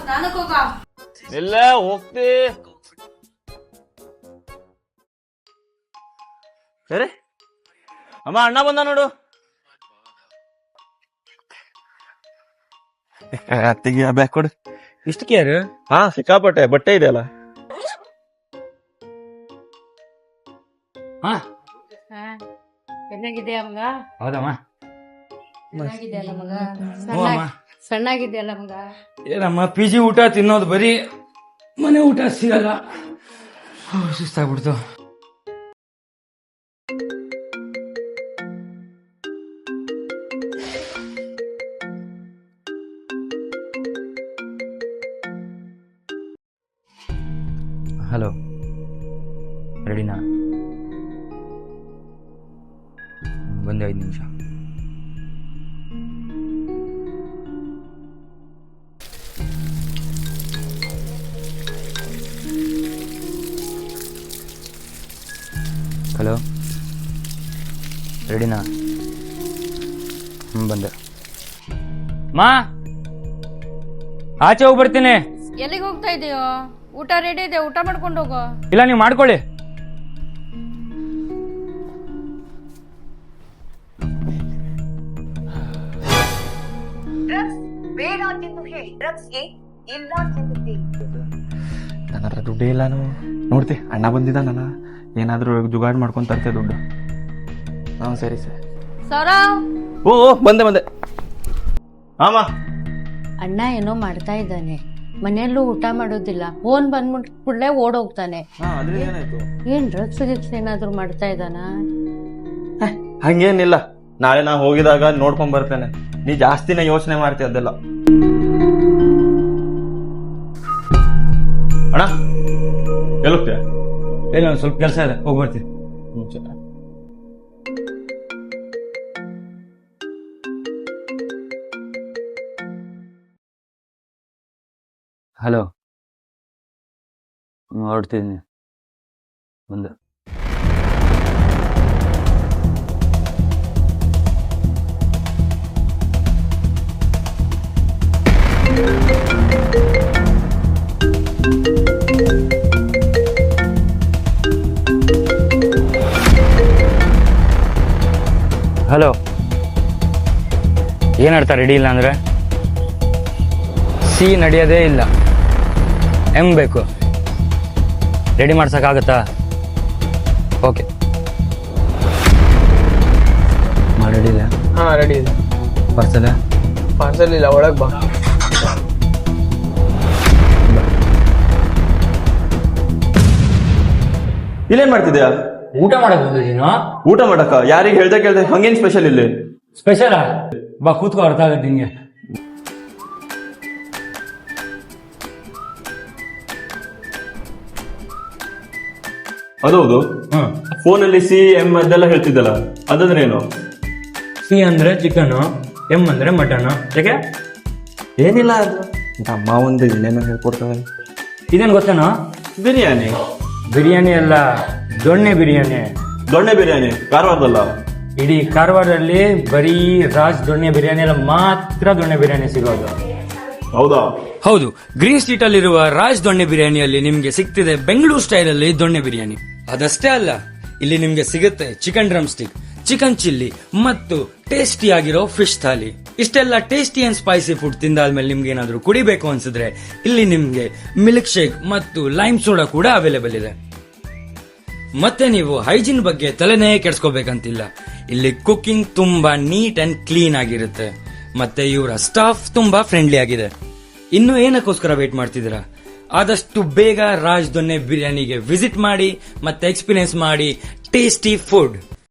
ಸ್ನಾನಕ್ಕೆ ಹೋಗ. ಇಲ್ಲ ಹೋಗ್ತಿ. ಸರಿ ಅಮ್ಮ, ಅಣ್ಣ ಬಂದ ನೋಡು. ಅತ್ತಿಗೆ ಬ್ಯಾಗ್ ಕೊಡು. ಇಷ್ಟು ಕೇರ್? ಹಾ, ಸಿಕ್ಕಾಪಟ್ಟೆ ಬಟ್ಟೆ ಇದೆಯಲ್ಲ. ಹಾ ಚೆನ್ನಾಗಿದೆಯಾ ಮಗ? ಹೌದಮ್ಮ. ಚೆನ್ನಾಗಿದೆಯಲ್ಲ ಮಗ? ಅಮ್ಮ ಸಣ್ಣಾಗಿದೆಯಲ್ಲ ಮಗ? ಏನಮ್ಮ PG ಊಟ ತಿನ್ನೋದು ಬರೀ, ಮನೆ ಊಟ ಸಿಗಲ್ಲ. ಸುಸ್ತಾಗ್ಬಿಡ್ತು. ಹಲೋ, ರೆಡಿನಾ? ಬಂದೆ 5 ನಿಮಿಷ. ಹಲೋ, ರೆಡಿನಾ? ಬಂದೆ. ಮಾ, ಆಚೆ ಹೋಗಿ ಬರ್ತೀನಿ. ಎಲ್ಲಿಗೆ ಹೋಗ್ತಾ ಇದೀಯೋ? ಊಟ ರೆಡಿ ಇದೆ, ಊಟ ಮಾಡ್ಕೊಂಡು ಹೋಗೋ. ಇಲ್ಲ, ನೀವು ಮಾಡ್ಕೊಳ್ಳಿ. ನನ್ನ ಹತ್ರ ದುಡ್ಡೇ ಇಲ್ಲ. ನೋಡ್ತಿ, ಅಣ್ಣ ಬಂದಿದ್ದಾನಲ್ಲ, ಏನಾದ್ರೂ ಜುಗಾಡ್ ಮಾಡ್ಕೊಂಡ್ ತರ್ತೆ ದುಡ್ಡು. ಹಾ, ಸರಿ ಸರಿ. ಸೌರವ್, ಓ ಬಂದೆ. ಆಮ, ಅಣ್ಣ ಏನೋ ಮಾಡ್ತಾ ಇದ್ದಾನೆ, ಮನೆಯಲ್ಲೂ ಊಟ ಮಾಡೋದಿಲ್ಲ. ಫೋನ್ ಬಂದ್ಬಿಟ್ಟು ಕೂಡಲೇ ಓಡೋಗ್ತಾನೆ. ಏನಾಯ್ತು? ಏನ್ ಡ್ರಗ್ಸ್ ಗಿಗ್ಸ್ ಏನಾದ್ರು ಮಾಡ್ತಾ ಇದ್ದಾನ? ಹಂಗೇನಿಲ್ಲ, ನಾಳೆ ನಾ ಹೋಗಿದಾಗ ನೋಡ್ಕೊಂಡ್ ಬರ್ತೇನೆ. ನೀ ಜಾಸ್ತಿನೇ ಯೋಚನೆ ಮಾಡ್ತೀಯ ಅದೆಲ್ಲ. ಅಣ್ಣ ಎಲ್ಲೋಗ್ತೀಯ? ಏನೋ ಸ್ವಲ್ಪ ಕೆಲಸ ಇದೆ, ಹೋಗಿ ಬರ್ತೀನಿ. ಹಲೋ, ಹೊರಡ್ತಿದ್ದೀನಿ. ಬಂದೆ. ಹಲೋ, ಏನರ್ಥ ರೆಡಿ ಇಲ್ಲ ಅಂದ್ರೆ? ಸಿ ನಡೆಯೋದೇ ಇಲ್ಲ, ಎಂ ಬೇಕು. ರೆಡಿ ಮಾಡ್ಸಕ್ಕಾಗತ್ತಾ? ಓಕೆ, ರೆಡಿ ಇದೆ. ಹಾ, ರೆಡಿ ಇದೆ. ಪಾರ್ಸಲ್? ಪಾರ್ಸಲ್ ಇಲ್ಲ, ಒಳಗೆ ಬಾ. ಇಲ್ಲೇನ್ ಮಾಡ್ತಿದ್ಯಾ? ಊಟ ಮಾಡಕ್ ಬಂದಿದ್ದೀನೋ. ಊಟ ಮಾಡಕ್ಕ? ಯಾರಿಗೆ ಕೇಳ್ದೆ ಹಂಗೇನ್ ಸ್ಪೆಷಲ್ ಇಲ್ಲಿ? ಸ್ಪೆಷಲಾ? ಬಾ ಕೂತ್ಕೋ, ಅರ್ಥ ಆಗತ್ತೆ ನಿಂಗೆ. ಅದೌದು. ಫೋನಲ್ಲಿ CM ಅದೆಲ್ಲ ಹೇಳ್ತಿದ್ದಲ್ಲ, ಅದಂದ್ರೆ ಏನು? ಸಿ ಅಂದ್ರೆ ಚಿಕನ್, ಎಂ ಅಂದ್ರೆ ಮಟನ್. ಯಾಕೆ? ಏನಿಲ್ಲ, ಅದು ಅಮ್ಮ ಒಂದು ಇನ್ನೇನೋ ಹೇಳ್ಕೊಡ್ತಾರೆ. ಇದೇನು ಗೊತ್ತೇನೋ? ಬಿರಿಯಾನಿ. ಬಿರಿಯಾನಿ ಅಲ್ಲ, ದೊಣ್ಣೆ ಬಿರಿಯಾನಿ. ದೊಣ್ಣೆ ಬಿರಿಯಾನಿ ಕಾರವಾರದಲ್ಲ? ಇಡೀ ಕಾರವಾರದಲ್ಲಿ ಬರೀ ರಾಜ್ ದೊಣ್ಣೆ ಬಿರಿಯಾನಿ ಅಲ್ಲ, ಮಾತ್ರ ದೊಣ್ಣೆ ಬಿರಿಯಾನಿ ಸಿಗೋದು. ಹೌದಾ? ಹೌದು, ಗ್ರೀನ್ ಸ್ಟ್ರೀಟ್ ಅಲ್ಲಿರುವ ರಾಜ್ ದೊಣ್ಣೆ ಬಿರಿಯಾನಿಯಲ್ಲಿ ನಿಮ್ಗೆ ಸಿಗ್ತಿದೆ ಬೆಂಗಳೂರು ಸ್ಟೈಲ್ ಅಲ್ಲಿ ದೊಣ್ಣೆ ಬಿರಿಯಾನಿ. ಅದಷ್ಟೇ ಅಲ್ಲ, ಇಲ್ಲಿ ನಿಮ್ಗೆ ಸಿಗುತ್ತೆ chicken drum stick, chicken chilli ಮತ್ತು ಟೇಸ್ಟಿ ಆಗಿರೋ ಫಿಶ್ ಥಾಲಿ. ಇಷ್ಟೆಲ್ಲ ಟೇಸ್ಟಿ ಅಂಡ್ ಸ್ಪೈಸಿ ಫುಡ್ ತಿಂದಾದ್ಮೇಲೆ ನಿಮ್ಗೆ ಏನಾದ್ರೂ ಕುಡಿಬೇಕು ಅನ್ಸಿದ್ರೆ ಇಲ್ಲಿ ನಿಮ್ಗೆ ಮಿಲ್ಕ್ ಶೇಕ್ ಮತ್ತು ಲೈಮ್ ಸೋಡಾ ಕೂಡ ಅವೈಲೇಬಲ್ ಇದೆ. ಮತ್ತೆ ನೀವು ಹೈಜೀನ್ ಬಗ್ಗೆ ತಲೆನೇ ಕೆಡ್ಸ್ಕೋಬೇಕಂತಿಲ್ಲ. ಇಲ್ಲಿ ಕುಕಿಂಗ್ ತುಂಬಾ ನೀಟ್ ಅಂಡ್ ಕ್ಲೀನ್ ಆಗಿರುತ್ತೆ. ಮತ್ತೆ ಇವರ ಸ್ಟಾಫ್ ತುಂಬಾ ಫ್ರೆಂಡ್ಲಿ ಆಗಿದೆ. ಇನ್ನು ಏನಕ್ಕೋಸ್ಕರ ವೇಟ್ ಮಾಡ್ತಿದ್ದೀರಾ? ಆದಷ್ಟು ಬೇಗ ರಾಜ್ ದೊಣ್ಣೆ ಬಿರಿಯಾನಿಗೆ ವಿಸಿಟ್ ಮಾಡಿ ಮತ್ತೆ ಎಕ್ಸ್ಪೀರಿಯನ್ಸ್ ಮಾಡಿ ಟೇಸ್ಟಿ ಫುಡ್.